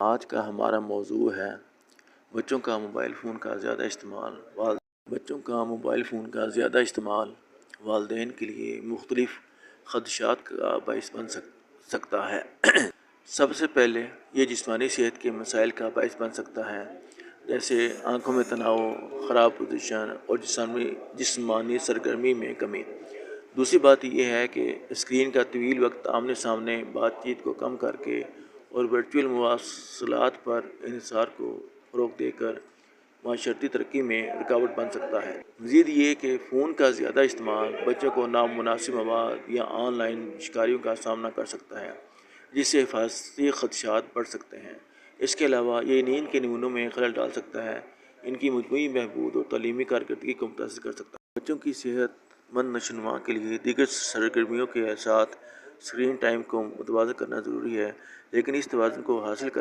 آج کا ہمارا موضوع ہے بچوں کا موبائل فون کا زیادہ استعمال والدین کے لیے مختلف خدشات کا باعث بن سکتا ہے۔ سب سے پہلے یہ جسمانی صحت کے مسائل کا باعث بن سکتا ہے، جیسے آنکھوں میں تناؤ، خراب پوزیشن اور جسمانی سرگرمی میں کمی۔ دوسری بات یہ ہے کہ اسکرین کا طویل وقت آمنے سامنے بات چیت کو کم کر کے اور ورچوئل مواصلات پر انحصار کو فروغ دے کر معاشرتی ترقی میں رکاوٹ بن سکتا ہے۔ مزید یہ کہ فون کا زیادہ استعمال بچوں کو نامناسب مواد یا آن لائن شکاریوں کا سامنا کر سکتا ہے، جس سے حفاظتی خدشات بڑھ سکتے ہیں۔ اس کے علاوہ یہ نیند کے نمونوں میں خلل ڈال سکتا ہے، ان کی مجموعی بہبود اور تعلیمی کارکردگی کو متاثر کر سکتا ہے۔ بچوں کی صحت مند نشوونما کے لیے دیگر سرگرمیوں کے ساتھ اسکرین ٹائم کو متوازن کرنا ضروری ہے، لیکن اس توازن کو حاصل کرنا